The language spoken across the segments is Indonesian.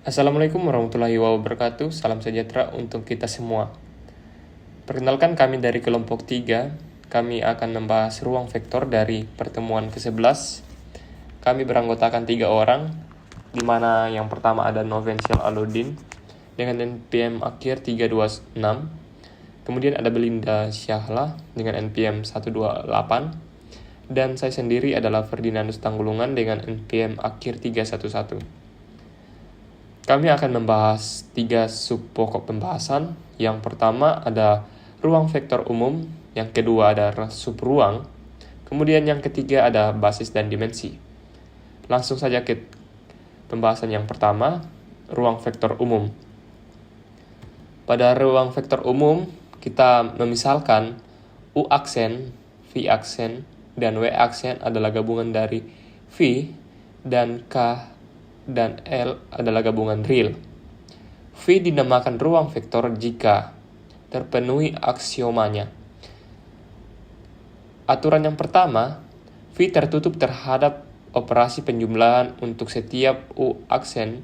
Assalamualaikum warahmatullahi wabarakatuh. Salam sejahtera untuk kita semua. Perkenalkan, kami dari kelompok 3. Kami akan membahas ruang vektor dari pertemuan ke-11. Kami beranggotakan 3 orang, di mana yang pertama ada Novensial Aludin dengan NPM akhir 326. Kemudian ada Belinda Syahla dengan NPM 128. Dan saya sendiri adalah Ferdinandus Tanggulungan dengan NPM akhir 311. Kami akan membahas 3 sub pokok pembahasan. Yang pertama ada ruang vektor umum, yang kedua ada sub ruang, kemudian yang ketiga ada basis dan dimensi. Langsung saja ke pembahasan yang pertama, ruang vektor umum. Pada ruang vektor umum, kita memisalkan U aksen, V aksen, dan W aksen adalah gabungan dari V dan K dan L adalah gabungan real. V dinamakan ruang vektor jika terpenuhi aksiomanya. Aturan yang pertama, V tertutup terhadap operasi penjumlahan untuk setiap U aksen,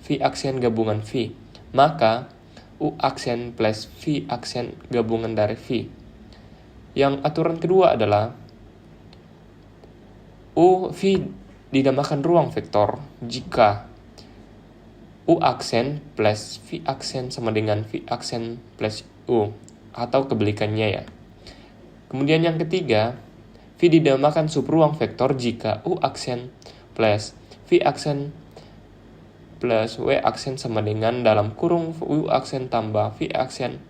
V aksen gabungan V. Maka U aksen plus V aksen gabungan dari V. Yang aturan kedua adalah V dinamakan ruang vektor jika U aksen plus V aksen sama dengan V aksen plus U, atau kebalikannya ya. Kemudian yang ketiga, V dinamakan subruang vektor jika U aksen plus V aksen plus W aksen sama dengan dalam kurung U aksen tambah V aksen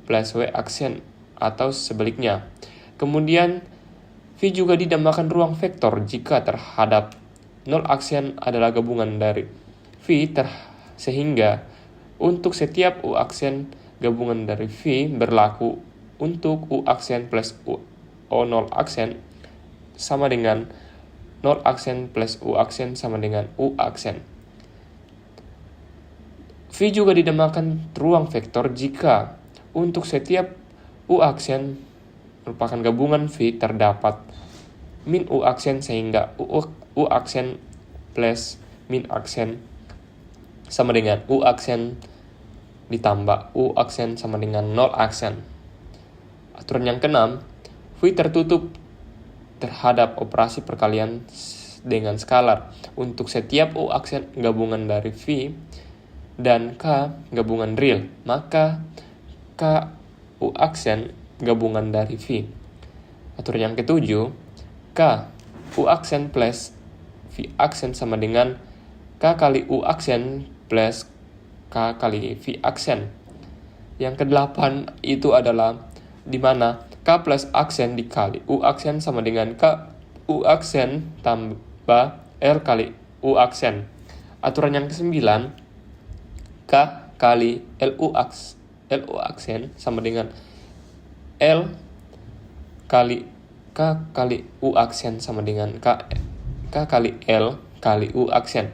plus W aksen, atau sebaliknya. Kemudian V juga dinamakan ruang vektor jika terhadap 0 aksen adalah gabungan dari V sehingga untuk setiap U aksen gabungan dari V berlaku untuk U aksen plus O0 aksen sama dengan 0 aksen plus U aksen sama dengan U aksen. V juga dinamakan ruang vektor jika untuk setiap U aksen merupakan gabungan V terdapat min U aksen sehingga U aksen plus min aksen sama dengan U aksen ditambah U aksen sama dengan 0 aksen. Aturan yang keenam, V tertutup terhadap operasi perkalian dengan skalar untuk setiap U aksen gabungan dari V dan K gabungan real, maka K U aksen gabungan dari V. Aturan yang ketujuh, K U aksen plus V aksen sama dengan K kali U aksen plus K kali V aksen. Yang kedelapan itu adalah di mana K plus aksen dikali U aksen sama dengan K U aksen tambah L kali U aksen. Aturan yang kesembilan, K kali LU aksen sama dengan L kali K kali U aksen sama dengan K kali L kali U aksen.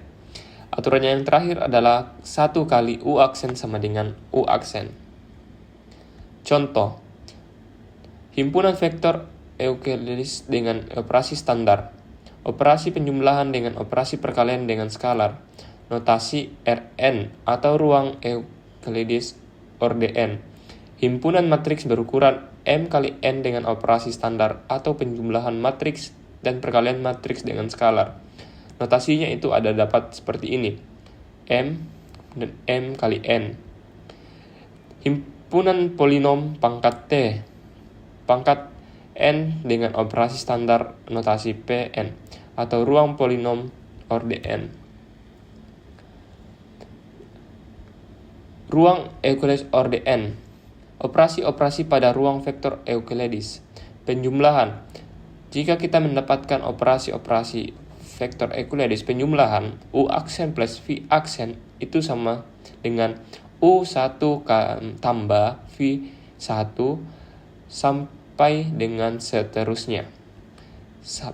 Aturannya yang terakhir adalah 1 kali U aksen sama dengan U aksen. Contoh, himpunan vektor Euclides dengan operasi standar, operasi penjumlahan dengan operasi perkalian dengan skalar, notasi Rn atau ruang Euclides Orden, himpunan matriks berukuran M kali N dengan operasi standar atau penjumlahan matriks dan perkalian matriks dengan skalar. Notasinya itu ada dapat seperti ini, M dan M kali N. Himpunan polinom pangkat T, pangkat N dengan operasi standar notasi Pn, atau ruang polinom orden. Ruang Euclides Orden, operasi-operasi pada ruang vektor Euclides. Penjumlahan, jika kita mendapatkan operasi-operasi vektor Euclides penjumlahan, U aksen plus V aksen itu sama dengan U1 tambah V1 sampai dengan seterusnya.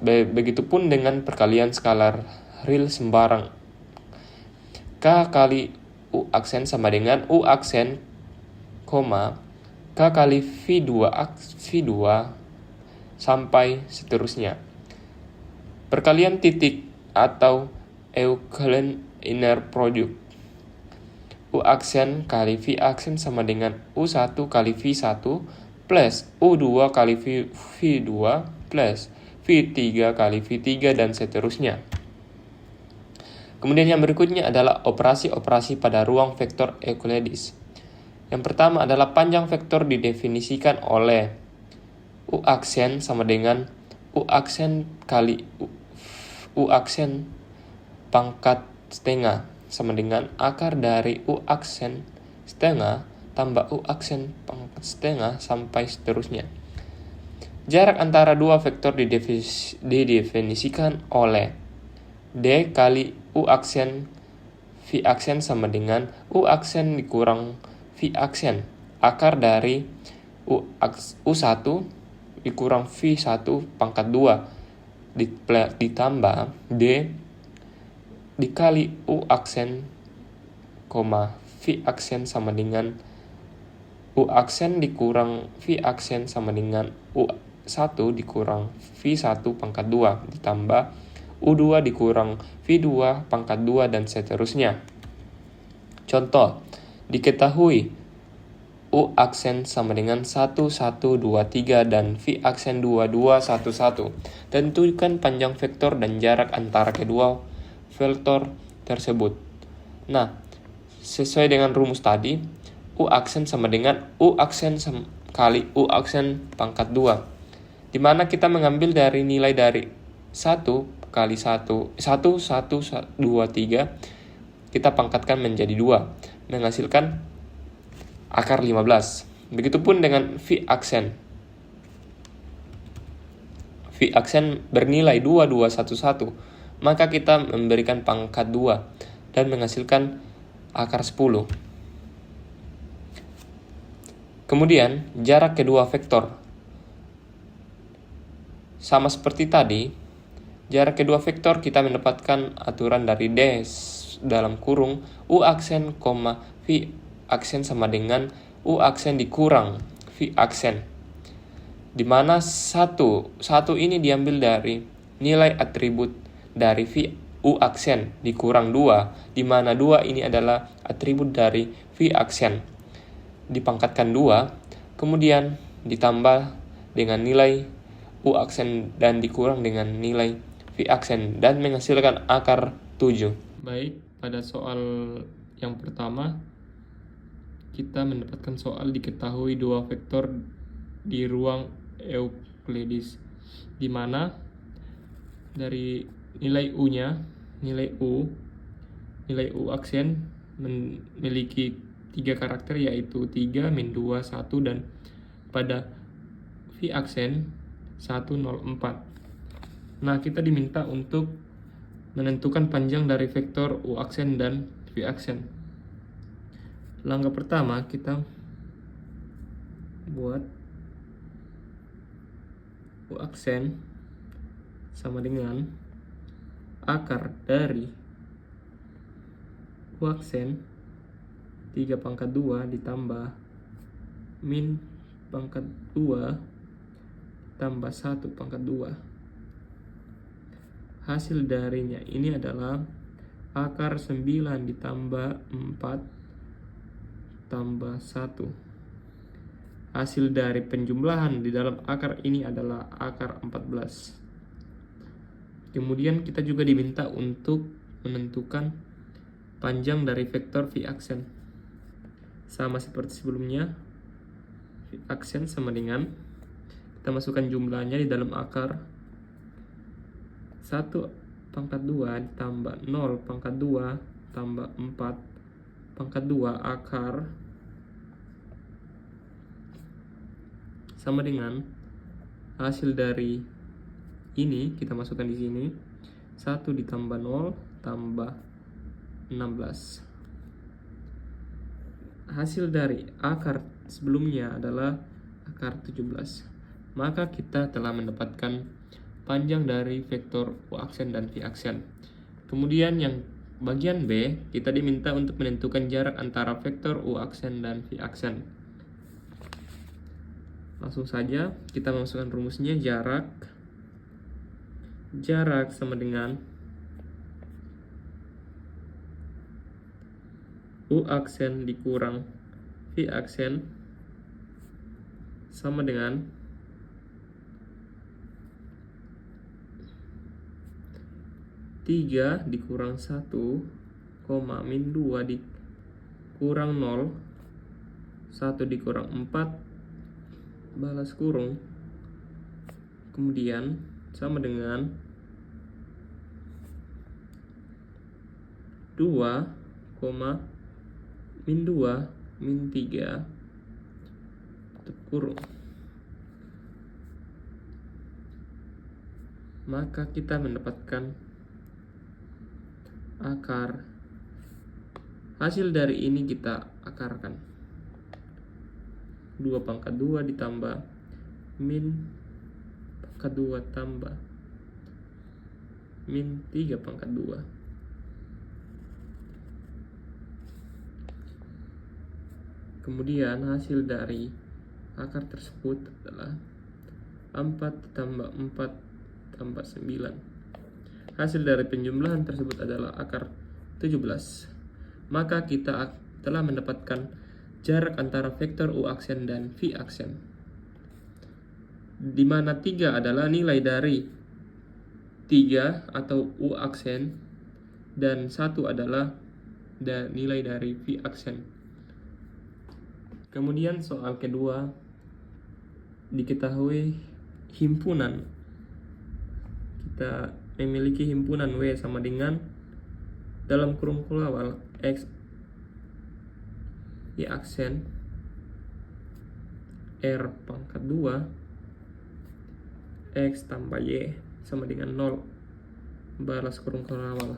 Begitupun dengan perkalian skalar real sembarang. K kali U aksen sama dengan U aksen, K kali V2 sampai seterusnya. Perkalian titik atau inner product. U aksen kali V aksen sama dengan U1 kali V1 plus U2 kali V2 plus V3 kali V3 dan seterusnya. Kemudian yang berikutnya adalah operasi-operasi pada ruang vektor Euclides. Yang pertama adalah panjang vektor didefinisikan oleh U aksen sama dengan U aksen kali U aksen pangkat setengah sama dengan akar dari U aksen setengah tambah U aksen pangkat setengah sampai seterusnya. Jarak antara dua vektor didefinisikan oleh D kali U aksen V aksen sama dengan U aksen dikurang V aksen. Akar dari U1 dikurang V1 pangkat 2 ditambah D dikali U aksen, V aksen sama dengan U aksen dikurang V aksen sama dengan U1 dikurang V1 pangkat 2 ditambah U2 dikurang V2 pangkat 2 dan seterusnya. Contoh, diketahui U aksen sama dengan 1, 1, 2, 3 dan V aksen 2, 2, 1, 1. Tentukan panjang vektor dan jarak antara kedua vektor tersebut. Nah, sesuai dengan rumus tadi, U aksen sama dengan U aksen kali U aksen pangkat 2. Di mana kita mengambil dari nilai dari 1 kali 1, 1, 1, 2, 3, kita pangkatkan menjadi 2, menghasilkan akar 15. Begitupun dengan V aksen. V aksen bernilai 2, 2, 1, 1. Maka kita memberikan pangkat 2 dan menghasilkan akar 10. Kemudian jarak kedua vektor. Sama seperti tadi, jarak kedua vektor kita mendapatkan aturan dari D dalam kurung U aksen, V aksen sama dengan U aksen dikurang V aksen. Di mana satu ini diambil dari nilai atribut dari V U aksen dikurang 2, di mana 2 ini adalah atribut dari V aksen. Dipangkatkan 2, kemudian ditambah dengan nilai U aksen dan dikurang dengan nilai V aksen dan menghasilkan akar 7. Baik, pada soal yang pertama kita mendapatkan soal diketahui dua vektor di ruang Euclides, di mana dari nilai U-nya, nilai U aksen memiliki 3 karakter yaitu 3, min 2, 1 dan pada V aksen 1, 0, 4. Nah, kita diminta untuk menentukan panjang dari vektor U aksen dan V aksen. Langkah pertama kita buat U aksen sama dengan akar dari U aksen 3 pangkat 2 ditambah min pangkat 2 tambah 1 pangkat 2. Hasil darinya ini adalah akar 9 ditambah 4 tambah 1. Hasil dari penjumlahan di dalam akar ini adalah akar 14. Kemudian kita juga diminta untuk menentukan panjang dari vektor V aksen. Sama seperti sebelumnya, V aksen sama dengan, kita masukkan jumlahnya di dalam akar 1 pangkat 2 ditambah 0 pangkat 2 tambah 4 pangkat 2 akar sama dengan hasil dari ini kita masukkan di sini 1 ditambah 0 tambah 16. Hasil dari akar sebelumnya adalah akar 17. Maka kita telah mendapatkan panjang dari vektor U aksen dan V aksen. Kemudian yang bagian B, kita diminta untuk menentukan jarak antara vektor U aksen dan V aksen. Langsung saja kita masukkan rumusnya. Jarak sama dengan U aksen dikurang V aksen sama dengan tiga dikurang 1, min 2 dikurang 0, 1 dikurang 4 balas kurung, kemudian sama dengan 2, min 2 min 3 tutup kurung. Maka kita mendapatkan akar. Hasil dari ini kita akarkan. 2 pangkat 2 ditambah min pangkat 2 tambah min 3 pangkat 2. Kemudian hasil dari akar tersebut adalah 4 tambah 4 tambah 9. Hasil dari penjumlahan tersebut adalah akar 17. Maka kita telah mendapatkan jarak antara vektor U aksen dan V aksen, di mana 3 adalah nilai dari 3 atau U aksen dan 1 adalah nilai dari V aksen. Kemudian soal kedua, diketahui himpunan. Kita memiliki himpunan W sama dengan dalam kurung awal X Y aksen R pangkat 2 X tambah Y sama dengan 0 balas kurung awal.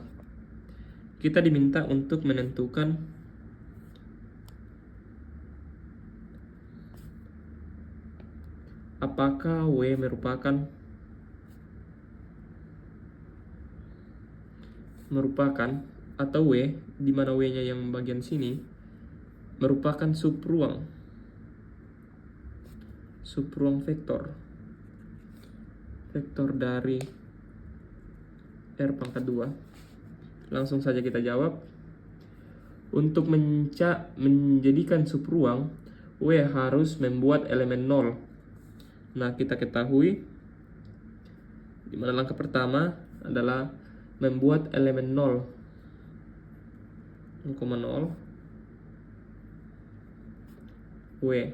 Kita diminta untuk menentukan apakah W merupakan atau W, di mana W-nya yang bagian sini merupakan subruang vektor dari R pangkat 2. Langsung saja kita jawab. Untuk menjadikan subruang, W harus membuat elemen 0. Nah, kita ketahui di mana langkah pertama adalah membuat elemen 0, 0,0 W.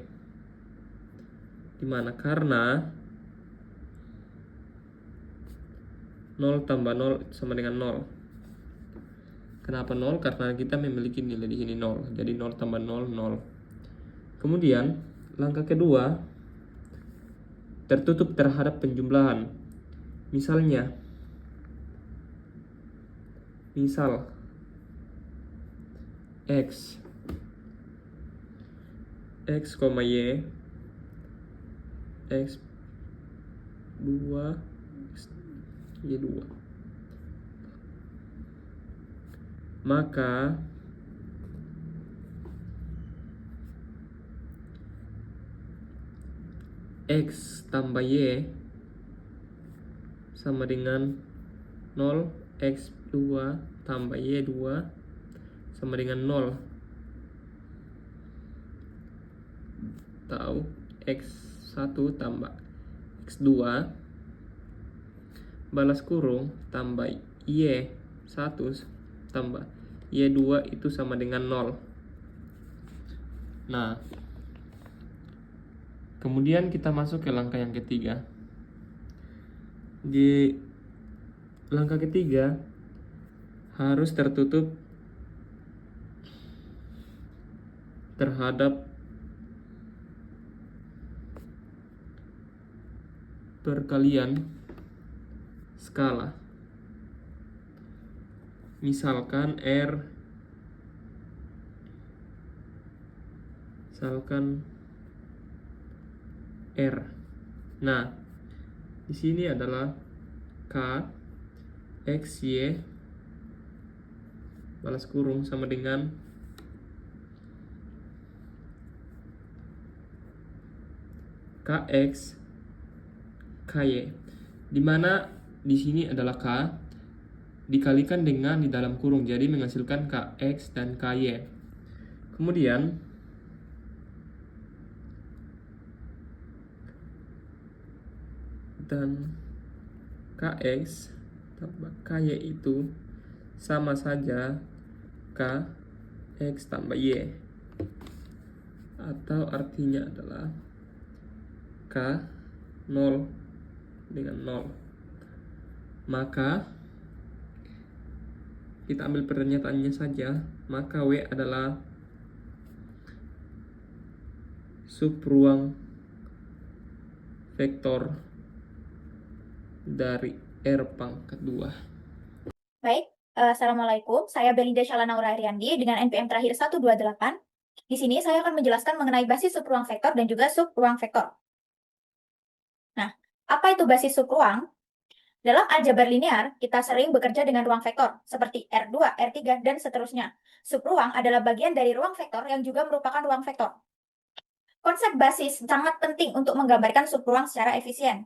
Dimana karena 0 tambah 0 sama dengan 0. Kenapa 0? Karena kita memiliki nilai di sini 0. Jadi 0 tambah 0, 0. Kemudian langkah kedua, tertutup terhadap penjumlahan. Misal X, Y, X 2, Y 2. Maka X tambah Y sama dengan 0, X 2 tambah Y 2 sama dengan 0. Atau X1 tambah X2 balas kurung tambah Y1 tambah Y2 itu sama dengan 0. Nah, kemudian kita masuk ke langkah yang ketiga. Di langkah ketiga harus tertutup terhadap perkalian skala. Misalkan R Nah, di sini adalah K X Y balas kurung sama dengan KX KY, di mana di sini adalah K dikalikan dengan di dalam kurung, jadi menghasilkan KX dan KY. Kemudian dan Kx tambah Ky itu sama saja Kx tambah Y, atau artinya adalah K 0 dengan 0. Maka kita ambil pernyataannya saja, maka W adalah subruang vektor dari R pangkat 2. Baik, Assalamualaikum. Saya Belinda Shalanaura Ariandi dengan NPM terakhir 128. Di sini saya akan menjelaskan mengenai basis subruang vektor dan juga subruang vektor. Nah, apa itu basis subruang? Dalam aljabar linear, kita sering bekerja dengan ruang vektor, seperti R2, R3, dan seterusnya. Subruang adalah bagian dari ruang vektor yang juga merupakan ruang vektor. Konsep basis sangat penting untuk menggambarkan subruang secara efisien.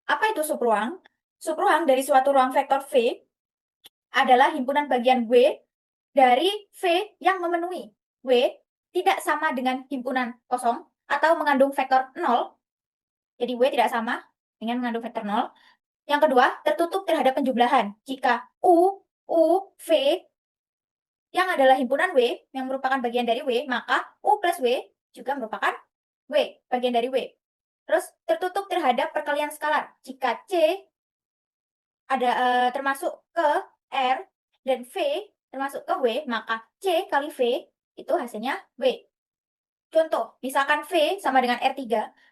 Apa itu subruang? Subruang dari suatu ruang vektor V adalah himpunan bagian W dari V yang memenuhi. W tidak sama dengan himpunan kosong atau mengandung vektor 0. Jadi W tidak sama dengan mengandung vektor 0. Yang kedua, tertutup terhadap penjumlahan. Jika U, V yang adalah himpunan W yang merupakan bagian dari W, maka U plus W juga merupakan W, bagian dari W. Terus tertutup terhadap perkalian skalar. Jika C ada termasuk ke R dan V termasuk ke W, maka C kali V itu hasilnya W. Contoh, misalkan V sama dengan R3,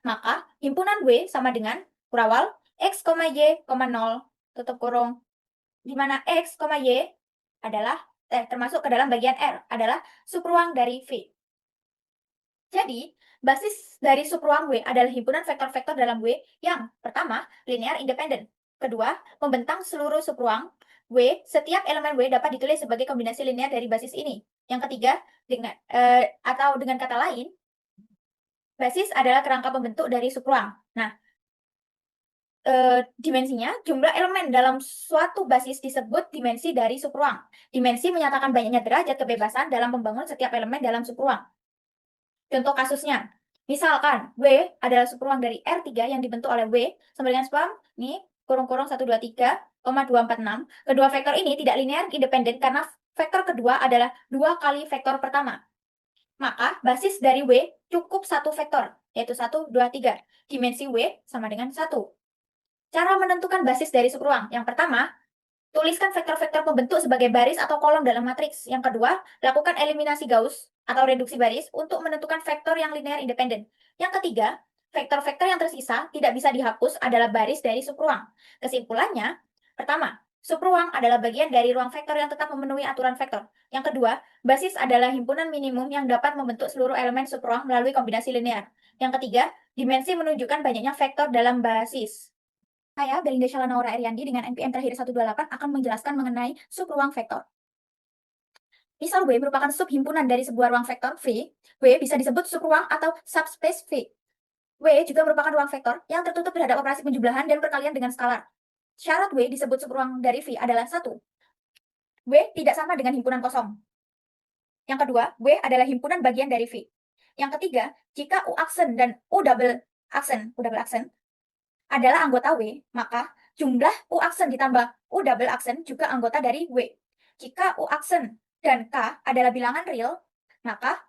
maka himpunan W sama dengan kurawal X, Y, 0, tutup kurung, di mana X, Y adalah termasuk ke dalam bagian R, adalah subruang dari V. Jadi, basis dari subruang W adalah himpunan vektor-vektor dalam W yang pertama, linear independen. Kedua, membentang seluruh subruang W, setiap elemen W dapat ditulis sebagai kombinasi linear dari basis ini. Yang ketiga, atau dengan kata lain, basis adalah kerangka pembentuk dari subruang. Nah, dimensinya, jumlah elemen dalam suatu basis disebut dimensi dari subruang. Dimensi menyatakan banyaknya derajat kebebasan dalam membangun setiap elemen dalam subruang. Contoh kasusnya, misalkan W adalah subruang dari R3 yang dibentuk oleh W sama dengan spam, nih, kurung-kurung 123,246. Kedua vektor ini tidak linear independen karena vektor kedua adalah 2 kali vektor pertama. Maka basis dari W cukup satu vektor, yaitu 1, 2, 3. Dimensi W sama dengan 1. Cara menentukan basis dari subruang. Yang pertama, tuliskan vektor-vektor pembentuk sebagai baris atau kolom dalam matriks. Yang kedua, lakukan eliminasi Gauss atau reduksi baris untuk menentukan vektor yang linear independen. Yang ketiga, vektor-vektor yang tersisa tidak bisa dihapus adalah baris dari subruang. Kesimpulannya, pertama, subruang adalah bagian dari ruang vektor yang tetap memenuhi aturan vektor. Yang kedua, basis adalah himpunan minimum yang dapat membentuk seluruh elemen subruang melalui kombinasi linear. Yang ketiga, dimensi menunjukkan banyaknya vektor dalam basis. Saya, Belinda Shalanaura Ariandi dengan NPM terakhir 128 akan menjelaskan mengenai subruang vektor. Misal W merupakan subhimpunan dari sebuah ruang vektor V, W bisa disebut subruang atau subspace V. W juga merupakan ruang vektor yang tertutup terhadap operasi penjumlahan dan perkalian dengan skalar. Syarat W disebut subruang dari V adalah 1. W tidak sama dengan himpunan kosong. Yang kedua, W adalah himpunan bagian dari V. Yang ketiga, jika U aksen dan U double aksen adalah anggota W, maka jumlah U aksen ditambah U double aksen juga anggota dari W. Jika U aksen dan K adalah bilangan real, maka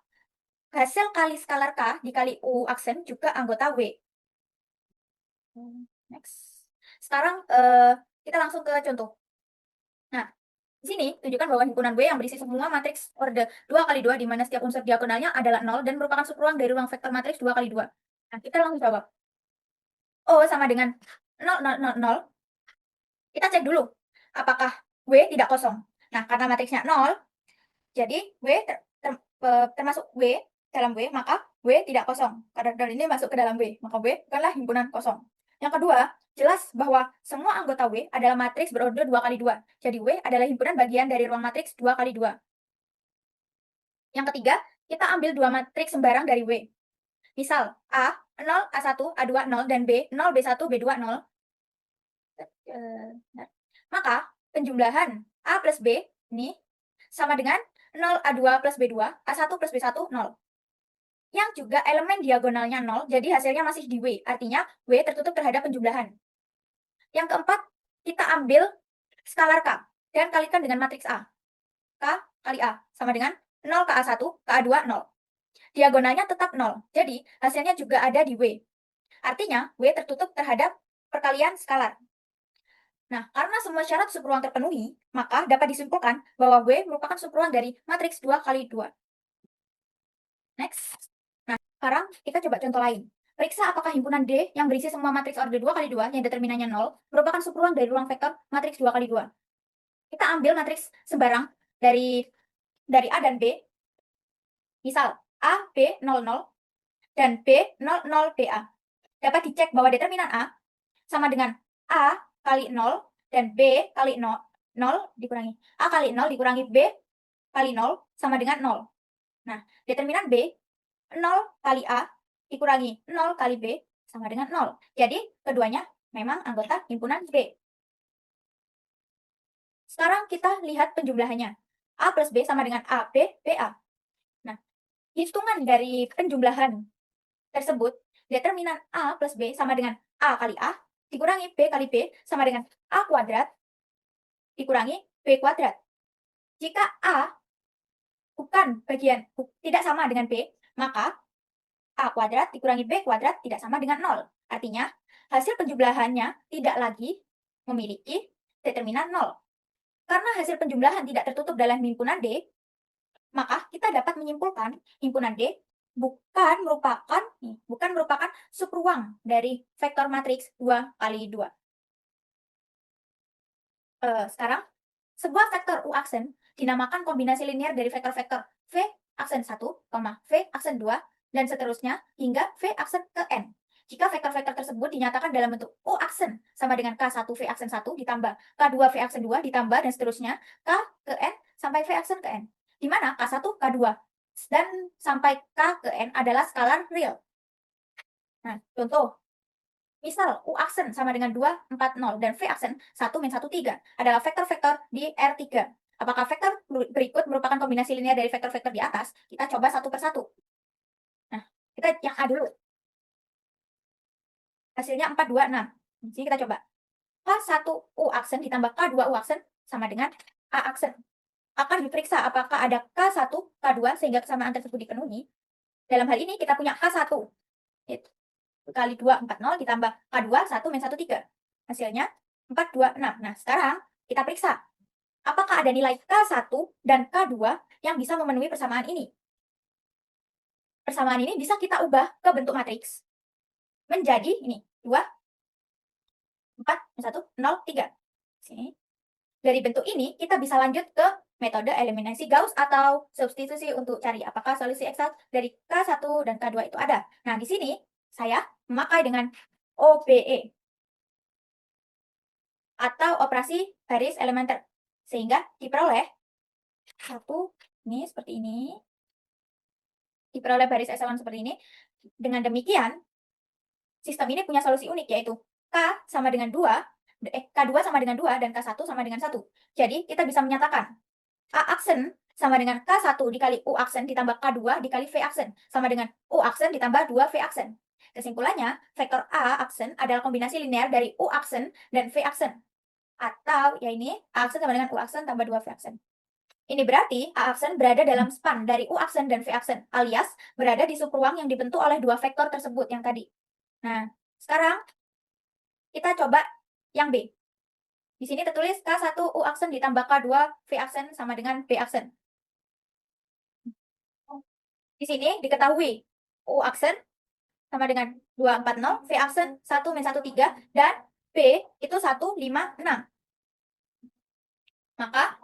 hasil kali skalar K dikali U aksen juga anggota W. Next. Sekarang kita langsung ke contoh. Nah, di sini tunjukkan bahwa himpunan W yang berisi semua matriks orde 2 kali 2 di mana setiap unsur diagonalnya adalah 0 dan merupakan subruang dari ruang vektor matriks 2 kali 2. Nah, kita langsung jawab. O sama dengan 0, 0, 0, 0. Kita cek dulu apakah W tidak kosong. Nah, karena matriksnya 0, jadi W termasuk W dalam W, maka W tidak kosong. Karena ini masuk ke dalam W, maka W bukanlah himpunan kosong. Yang kedua, jelas bahwa semua anggota W adalah matriks berorder 2 kali 2. Jadi W adalah himpunan bagian dari ruang matriks 2 kali 2. Yang ketiga, kita ambil dua matriks sembarang dari W. Misal, A, 0, A1, A2, 0, dan B, 0, B1, B2, 0. Maka, penjumlahan A plus B ini sama dengan 0A2 plus B2, A1 plus B1, 0. Yang juga elemen diagonalnya 0, jadi hasilnya masih di W, artinya W tertutup terhadap penjumlahan. Yang keempat, kita ambil skalar K dan kalikan dengan matriks A. K kali A sama dengan 0 ke A1, ke A2, 0. Diagonalnya tetap 0, jadi hasilnya juga ada di W. Artinya, W tertutup terhadap perkalian skalar. Nah, karena semua syarat subruang terpenuhi, maka dapat disimpulkan bahwa W merupakan subruang dari matriks 2 kali 2. Next. Nah, sekarang kita coba contoh lain. Periksa apakah himpunan D yang berisi semua matriks orde 2 kali 2 yang determinannya 0 merupakan subruang dari ruang vektor matriks 2 kali 2. Kita ambil matriks sembarang dari A dan B. Misal, A, B, 0, 0, dan B, 0, 0, BA. Dapat dicek bahwa determinan A sama dengan A kali 0 dan B kali 0, 0 dikurangi A kali 0 dikurangi B kali 0 sama dengan 0. Nah, determinan B 0 kali A dikurangi 0 kali B sama dengan 0. Jadi, keduanya memang anggota himpunan B. Sekarang kita lihat penjumlahannya. A plus B sama dengan AB, BA. Nah, hitungan dari penjumlahan tersebut, determinan A plus B sama dengan A kali A, dikurangi B kali B sama dengan A kuadrat, dikurangi B kuadrat. Jika A bukan bagian, tidak sama dengan B, maka A kuadrat dikurangi B kuadrat tidak sama dengan 0. Artinya, hasil penjumlahannya tidak lagi memiliki determinan 0. Karena hasil penjumlahan tidak tertutup dalam himpunan D, maka kita dapat menyimpulkan himpunan D bukan merupakan subruang dari vektor matriks 2 kali 2. Sekarang, sebuah vektor U aksen dinamakan kombinasi linear dari vektor-vektor V aksen 1, V aksen 2, dan seterusnya hingga V aksen ke N. Jika vektor-vektor tersebut dinyatakan dalam bentuk U aksen sama dengan K1 V aksen 1 ditambah K2 V aksen 2 ditambah dan seterusnya K ke N sampai V aksen ke N. Di mana K1, K2, dan sampai K ke N adalah skalar real. Nah, contoh. Misal, U aksen sama dengan 2, 4, 0, dan V aksen 1, min 1, 3 adalah vektor-vektor di R3. Apakah vektor berikut merupakan kombinasi linear dari vektor-vektor di atas? Kita coba satu persatu. Nah, kita yang A dulu. Hasilnya 4, 2, 6. Jadi kita coba. K1 U aksen ditambah K2 U aksen sama dengan A aksen. Akan diperiksa apakah ada K1, K2 sehingga kesamaan tersebut dipenuhi. Dalam hal ini kita punya K1 kali 2, 4, 0 ditambah K2, 1, min 1, 3. Hasilnya 4, 2, 6. Nah, sekarang kita periksa. Apakah ada nilai K1 dan K2 yang bisa memenuhi persamaan ini? Persamaan ini bisa kita ubah ke bentuk matriks. Menjadi ini, 2, 4, min 1, 0, 3. Sini. Dari bentuk ini, kita bisa lanjut ke metode eliminasi Gauss atau substitusi untuk cari apakah solusi eksak dari K1 dan K2 itu ada. Nah, di sini saya memakai dengan OBE atau operasi baris elementer, sehingga diperoleh satu ini seperti ini, diperoleh baris echelon seperti ini. Dengan demikian, sistem ini punya solusi unik, yaitu K sama dengan 2, K2 sama dengan 2, dan K1 sama dengan 1. Jadi, kita bisa menyatakan A aksen sama dengan K1 dikali U aksen ditambah K2 dikali V aksen, sama dengan U aksen ditambah 2 V aksen. Kesimpulannya, vektor A aksen adalah kombinasi linear dari U aksen dan V aksen. Atau, ya ini, A aksen sama dengan U aksen tambah 2 V aksen. Ini berarti A aksen berada dalam span dari U aksen dan V aksen, alias berada di subruang yang dibentuk oleh dua vektor tersebut yang tadi. Nah, sekarang kita coba yang B. Di sini tertulis K1 U aksen ditambah K2 V aksen sama dengan B aksen. Di sini diketahui U aksen sama dengan 240, V aksen 1 min 1, 3, dan B itu 1, 5, 6. Maka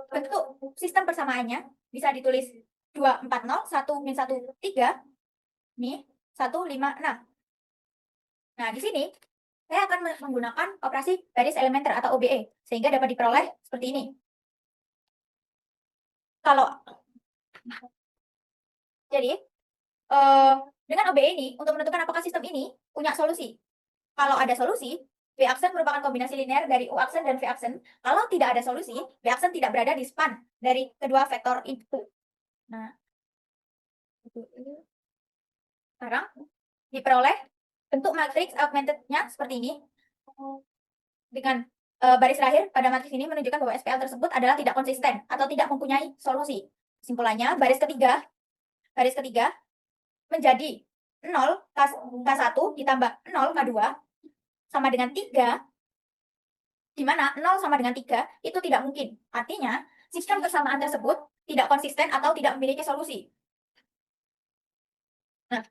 bentuk sistem persamaannya bisa ditulis 240, 1 min 1, 3, nih, 1, 5, 6. Nah, di sini saya akan menggunakan operasi baris elementer atau OBE, sehingga dapat diperoleh seperti ini. Jadi, dengan OBE ini, untuk menentukan apakah sistem ini punya solusi. Kalau ada solusi, V aksen merupakan kombinasi linear dari U aksen dan V aksen. Kalau tidak ada solusi, V aksen tidak berada di span dari kedua vektor itu. Nah, sekarang diperoleh bentuk matriks augmented-nya seperti ini. Dengan baris terakhir pada matriks ini menunjukkan bahwa SPL tersebut adalah tidak konsisten atau tidak mempunyai solusi. Kesimpulannya, baris ketiga menjadi 0 K1 ditambah 0 K2 sama dengan 3, di mana 0 sama dengan 3 itu tidak mungkin. Artinya, sistem persamaan tersebut tidak konsisten atau tidak memiliki solusi. Nah,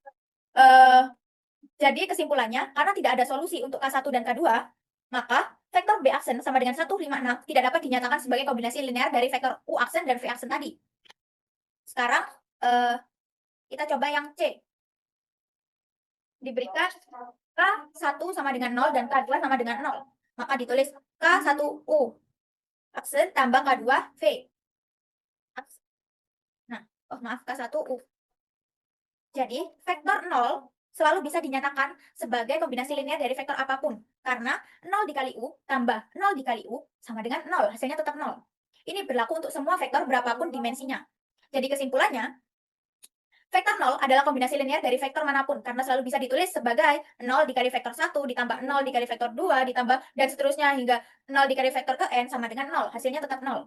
jadi kesimpulannya, karena tidak ada solusi untuk K1 dan K2, maka vektor B aksen sama dengan 156 tidak dapat dinyatakan sebagai kombinasi linear dari vektor U aksen dan V aksen tadi. Sekarang kita coba yang C. Diberikan K1 sama dengan 0 dan K2 sama dengan 0. Maka ditulis K1U aksen tambah K2 V. Nah, maaf, K1U. Jadi, vektor 0 selalu bisa dinyatakan sebagai kombinasi linear dari vektor apapun. Karena 0 dikali U tambah 0 dikali U sama dengan 0. Hasilnya tetap 0. Ini berlaku untuk semua vektor berapapun dimensinya. Jadi kesimpulannya, vektor 0 adalah kombinasi linear dari vektor manapun. Karena selalu bisa ditulis sebagai 0 dikali vektor 1 ditambah 0 dikali vektor 2 ditambah dan seterusnya hingga 0 dikali vektor ke N sama dengan 0. Hasilnya tetap 0.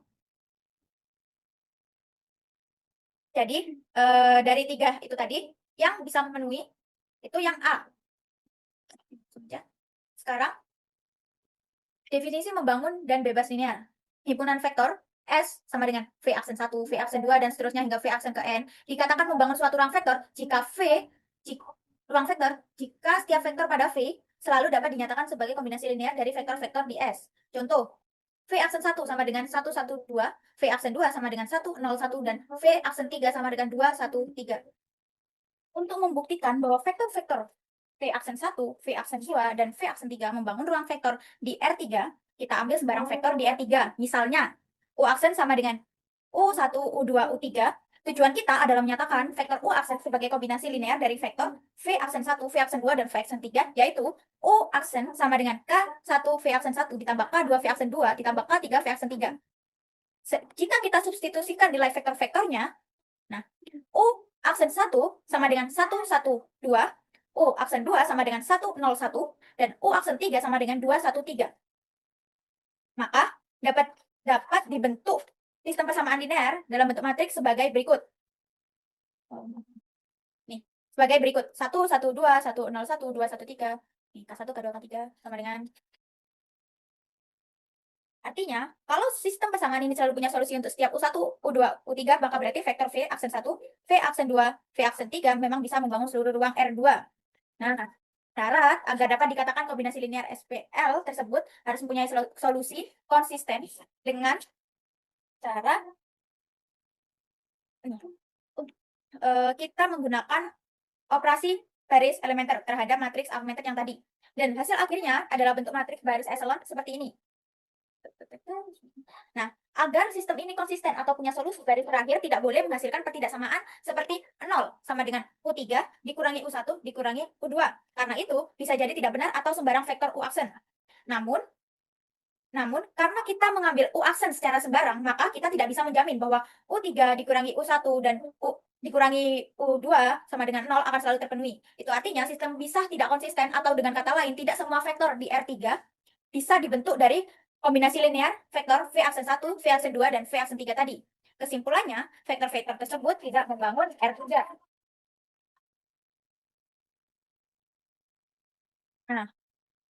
Jadi, dari 3 itu tadi, yang bisa memenuhi itu yang A. Sekarang, definisi membangun dan bebas linear. Himpunan vektor S sama dengan V aksen 1, V aksen 2, dan seterusnya hingga V aksen ke N dikatakan membangun suatu ruang vektor jika jika setiap vektor pada V selalu dapat dinyatakan sebagai kombinasi linear dari vektor-vektor di S. Contoh, V aksen 1 sama dengan 1, 1, 2, V aksen 2 sama dengan 1, 0, 1, dan V aksen 3 sama dengan 2, 1, 3. Untuk membuktikan bahwa vektor-vektor V aksen 1, V aksen 2, dan V aksen 3 membangun ruang vektor di R3, kita ambil sembarang vektor di R3. Misalnya, U aksen sama dengan U1, U2, U3. Tujuan kita adalah menyatakan vektor U aksen sebagai kombinasi linear dari vektor V aksen 1, V aksen 2, dan V aksen 3, yaitu U aksen sama dengan K1 V aksen 1 ditambah K2 V aksen 2 ditambah K3 V aksen 3. Jika kita substitusikan nilai vektor-vektornya, nah, U aksen 1 sama dengan 1, 1, 2, U aksen 2 sama dengan 1, 0, 1, dan U aksen 3 sama dengan 2, 1, 3. Maka dapat dibentuk sistem persamaan linear dalam bentuk matriks sebagai berikut. Nih, sebagai berikut. 1, 1, 2, 1, 0, 1, 2, 1, 3. Nih, K1, K2, K3 sama dengan. Artinya, kalau sistem persamaan ini selalu punya solusi untuk setiap U1, U2, U3, maka berarti vektor V aksen 1, V aksen 2, V aksen 3 memang bisa membangun seluruh ruang R2. Nah, syarat agar dapat dikatakan kombinasi linear SPL tersebut harus mempunyai solusi konsisten dengan cara kita menggunakan operasi baris elementer terhadap matriks augmented yang tadi. Dan hasil akhirnya adalah bentuk matriks baris echelon seperti ini. Nah, agar sistem ini konsisten atau punya solusi baris terakhir tidak boleh menghasilkan pertidaksamaan seperti 0 sama dengan U3 dikurangi U1 dikurangi U2. Karena itu bisa jadi tidak benar atau sembarang vektor U aksen. Namun karena kita mengambil U aksen secara sembarang, maka kita tidak bisa menjamin bahwa U3 dikurangi U1 dan U dikurangi U2 sama dengan 0 akan selalu terpenuhi. Itu artinya sistem bisa tidak konsisten atau dengan kata lain tidak semua vektor di R3 bisa dibentuk dari kombinasi linear vektor V aksen 1, V aksen 2, dan V aksen 3 tadi. Kesimpulannya, vektor-vektor tersebut tidak membangun R3. Nah,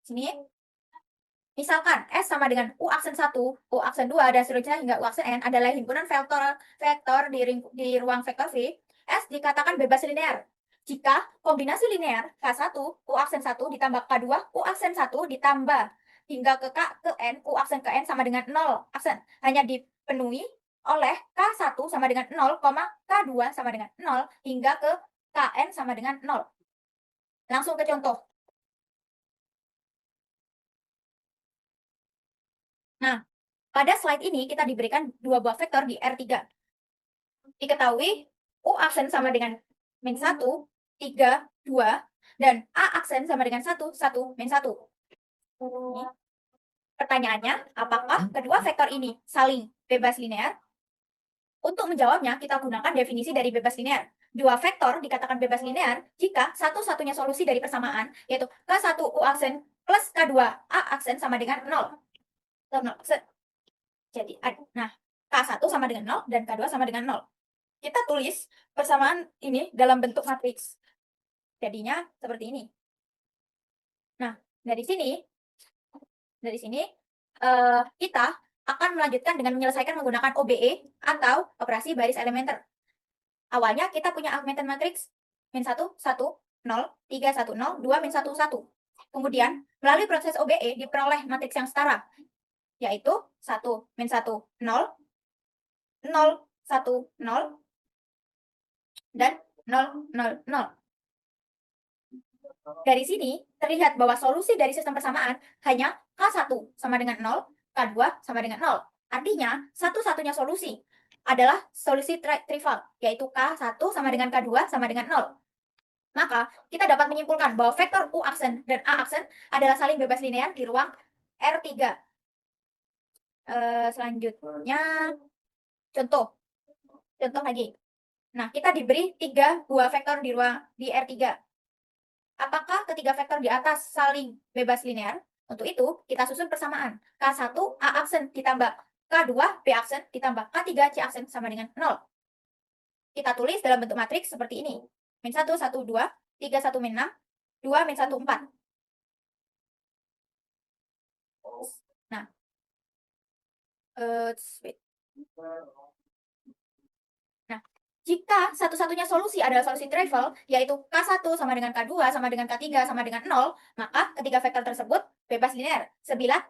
sini misalkan S sama dengan U aksen 1, U aksen 2, dan seterusnya hingga U aksen N adalah himpunan vektor di ruang vektor V, S dikatakan bebas linear. Jika kombinasi linear K1, U aksen 1 ditambah K2, U aksen 1 ditambah hingga ke K ke N, U aksen ke N sama dengan 0 aksen. Hanya dipenuhi oleh K1 sama dengan 0, K2 sama dengan 0, hingga ke Kn sama dengan 0. Langsung ke contoh. Nah, pada slide ini kita diberikan dua buah vektor di R3. Diketahui U aksen sama dengan min 1, 3, 2, dan A aksen sama dengan 1, 1, min 1. Ini pertanyaannya, apakah kedua vektor ini saling bebas linear? Untuk menjawabnya, kita gunakan definisi dari bebas linear. Dua vektor dikatakan bebas linear jika satu-satunya solusi dari persamaan, yaitu K1 U aksen plus K2 A aksen sama dengan 0. Jadi, nah, K1 sama dengan 0 dan K2 sama dengan 0. Kita tulis persamaan ini dalam bentuk matriks. Jadinya seperti ini. Nah, dari sini kita akan melanjutkan dengan menyelesaikan menggunakan OBE atau operasi baris elementer. Awalnya kita punya augmented matrix min 1, 1, 0, 3, 1, 0, 2, min 1, 1. Kemudian, melalui proses OBE diperoleh matriks yang setara, yaitu 1, min 1, 0, 0, 1, 0, dan 0, 0, 0. Dari sini, terlihat bahwa solusi dari sistem persamaan hanya K1 sama dengan 0, K2 sama dengan 0. Artinya, satu-satunya solusi adalah solusi trivial, yaitu K1 sama dengan K2 sama dengan 0. Maka, kita dapat menyimpulkan bahwa vektor U aksen dan A aksen adalah saling bebas linear di ruang R3. Selanjutnya, contoh lagi. Nah, kita diberi 3 buah vektor di ruang di R3. Apakah ketiga vektor di atas saling bebas linear? Untuk itu, kita susun persamaan. K1 A aksen ditambah K2 B aksen ditambah K3 C aksen sama dengan 0. Kita tulis dalam bentuk matriks seperti ini. Min 1, 1, 2, 3, 1, min 6, 2, min 1, 4. Nah, jika satu-satunya solusi adalah solusi trivial, yaitu K1 sama dengan K2 sama dengan K3 sama dengan 0, maka ketiga vektor tersebut bebas linear.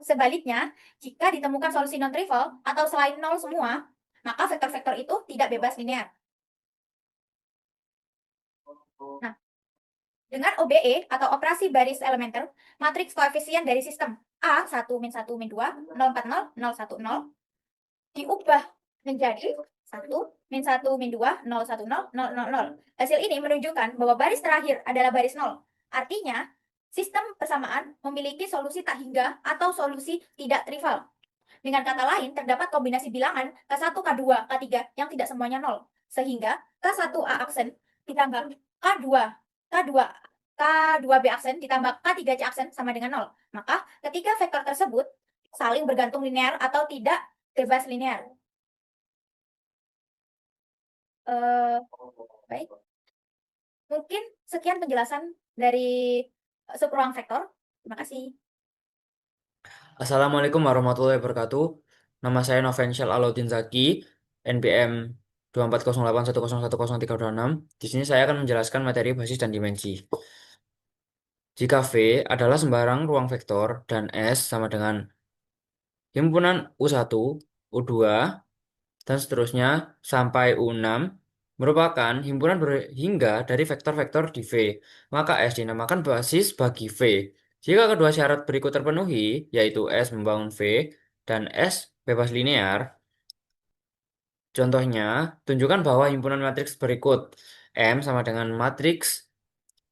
Sebaliknya, jika ditemukan solusi non-trivial atau selain 0 semua, maka vektor-vektor itu tidak bebas linear. Nah, dengan OBE atau operasi baris elementer, matriks koefisien dari sistem A 1 min 1 min 2, 0, 4, 0, 0, 1, 0 diubah menjadi 1, min 1, min 2, 0, 1, 0, 0, 0, 0. Hasil ini menunjukkan bahwa baris terakhir adalah baris 0. Artinya, sistem persamaan memiliki solusi tak hingga atau solusi tidak trivial. Dengan kata lain, terdapat kombinasi bilangan K1, K2, K3 yang tidak semuanya 0. Sehingga K1 A aksen ditambah K2, K2, K2B aksen ditambah K3 C aksen sama dengan 0. Maka ketiga vektor tersebut saling bergantung linear atau tidak bebas linear. Baik. Mungkin sekian penjelasan dari subruang vektor. Terima kasih. Assalamualaikum warahmatullahi wabarakatuh. Nama saya Novensyal Alauddin Zaki, NPM 240810103226. Di sini saya akan menjelaskan materi basis dan dimensi. Jika V adalah sembarang ruang vektor dan S sama dengan himpunan U1, U2, dan seterusnya sampai U6 merupakan himpunan berhingga dari vektor-vektor di V, maka S dinamakan basis bagi V. Jika kedua syarat berikut terpenuhi, yaitu S membangun V dan S bebas linear, contohnya, tunjukkan bahwa himpunan matriks berikut M sama dengan matriks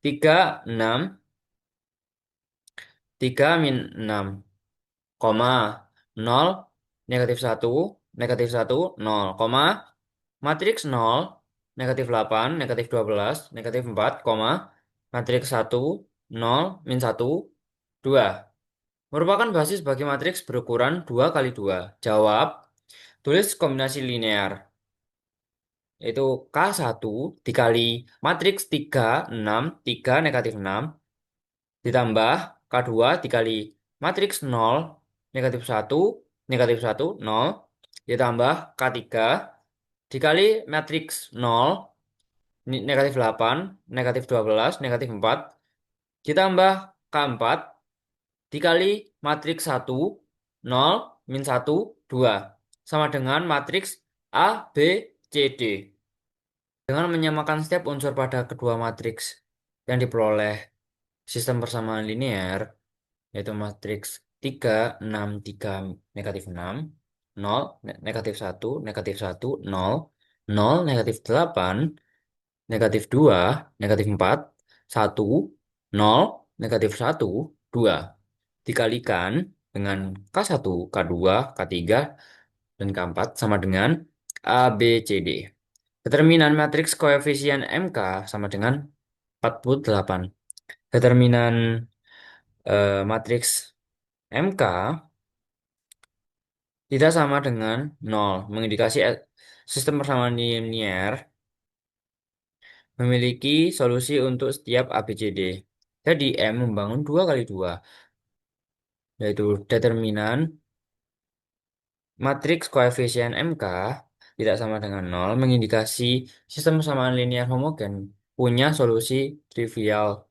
3, 6, 3 min 6, 0, negatif 1, negatif 1, 0, matriks 0, negatif 8, negatif 12, negatif 4, matriks 1, 0, min 1, 2. Merupakan basis bagi matriks berukuran 2 kali 2. Jawab, tulis kombinasi linear. Yaitu K1 dikali matriks 3, 6, 3, negatif 6. Ditambah K2 dikali matriks 0, negatif 1, negatif 1, 0. Ditambah K3 dikali matriks 0, negatif 8, negatif 12, negatif 4, ditambah K4, dikali matriks 1, 0, min 1, 2, sama dengan matriks A, B, C, D. Dengan menyamakan setiap unsur pada kedua matriks yang diperoleh sistem persamaan linear, yaitu matriks 3, 6, 3, negatif 6, 0, negatif 1, negatif 1, 0, 0, negatif 8, negatif 2, negatif 4, 1, 0, negatif 1, 2. dikalikan dengan K1, K2, K3, dan K4 sama dengan A, B, C, D. Determinan matriks koefisien MK sama dengan 48. Determinan matriks MK tidak sama dengan 0, mengindikasi sistem persamaan linear memiliki solusi untuk setiap ABCD. Jadi M membangun 2 kali 2, yaitu determinan matriks koefisien MK tidak sama dengan 0, mengindikasi sistem persamaan linear homogen punya solusi trivial.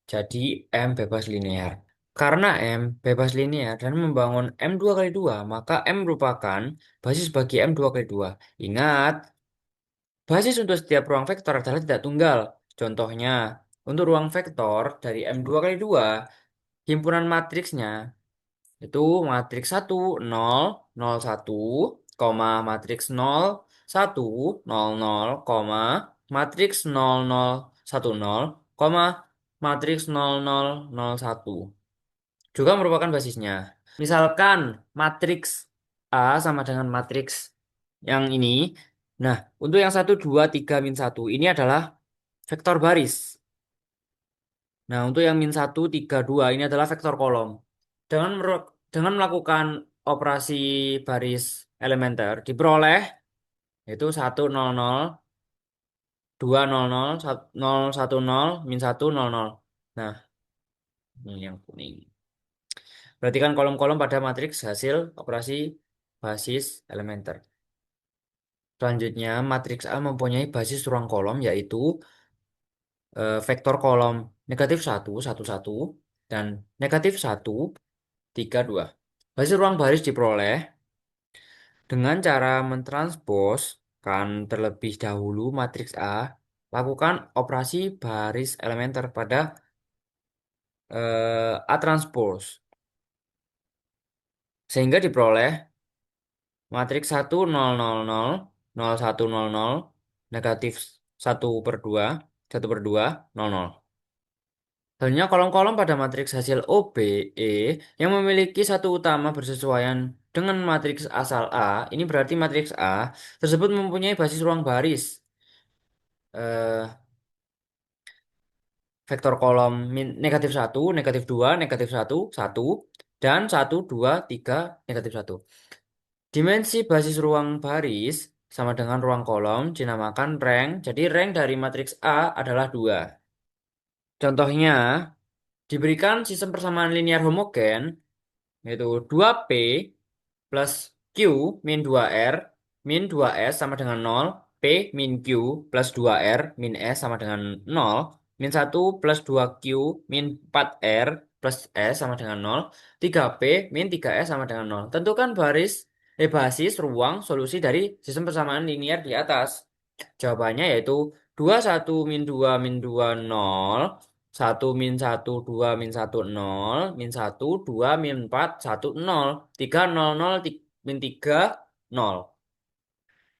Jadi M bebas linear. Karena M bebas linear dan membangun M 2 kali 2, maka M merupakan basis bagi M 2 kali 2. Ingat, basis untuk setiap ruang vektor adalah tidak tunggal. Contohnya, untuk ruang vektor dari M 2 kali 2, himpunan matriksnya itu matriks 1, 0, 0, 1, matriks 0, 1, 0, 0, matriks 0, 0, 1, 0, matriks 0, 0, 0, 1. Juga merupakan basisnya. Misalkan matriks A sama dengan matriks yang ini. Nah, untuk yang 1, 2, 3, min 1, ini adalah vektor baris. Nah, untuk yang min 1, 3, 2, ini adalah vektor kolom. Dengan melakukan operasi baris elementer, diperoleh yaitu 1, 0, 0, 2, 0, 0, 0, 1, 0, min 1, 0, 0. Nah, ini yang kuning. Perhatikan kolom-kolom pada matriks hasil operasi basis elementer. Selanjutnya, matriks A mempunyai basis ruang kolom yaitu vektor kolom negatif 1, 1, 1, dan negatif 1, 3, 2. Basis ruang baris diperoleh dengan cara mentransposkan terlebih dahulu matriks A, lakukan operasi baris elementer pada A transpose. Sehingga diperoleh matriks 1, 0, 0, 0, 0, 1, 0, 0, negatif 1 per 2, 1 per 2, 0, 0. Selanjutnya kolom-kolom pada matriks hasil OBE yang memiliki satu utama bersesuaian dengan matriks asal A, ini berarti matriks A tersebut mempunyai basis ruang baris. Eh, Vektor kolom negatif 1, negatif 2, negatif 1, 1, dan 1, 2, 3, negatif 1. Dimensi basis ruang baris sama dengan ruang kolom dinamakan rank. Jadi rank dari matriks A adalah 2. Contohnya, diberikan sistem persamaan linear homogen, yaitu 2P plus Q min 2R min 2S sama dengan 0, P min Q plus 2R min S sama dengan 0, min 1 plus 2Q min 4R plus S sama dengan 0, 3P min 3S sama dengan 0. Tentukan basis ruang solusi dari sistem persamaan linear di atas. Jawabannya yaitu 2, 1, min 2, min 2, 0, 1, min 1, 2, min 1, 0, min 1, 2, min 4, 1, 0, 3, 0, 0, min 3, 0.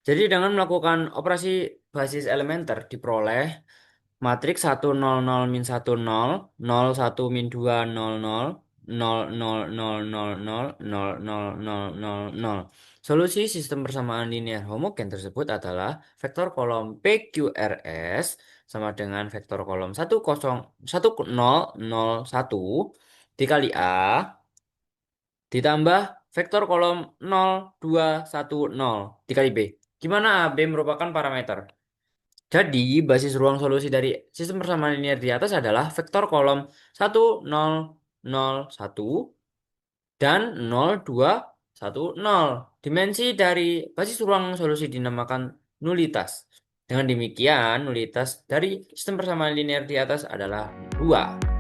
Jadi dengan melakukan operasi basis elementer diperoleh matriks 1, 0, 0, min 1, 0, 0, 1, min 2, 0, 0, 0, 0, 0, 0, 0, 0, 0, 0, 0, 0. Solusi sistem persamaan linear homogen tersebut adalah vektor kolom PQRS sama dengan vektor kolom 1, 0, 0, 0, 1 dikali A ditambah vektor kolom 0, 2, 1, 0 dikali B. Gimana A? B merupakan parameter. Jadi, basis ruang solusi dari sistem persamaan linear di atas adalah vektor kolom 1, 0, 0, 1, dan 0, 2, 1, 0. Dimensi dari basis ruang solusi dinamakan nulitas. Dengan demikian, nulitas dari sistem persamaan linear di atas adalah 2.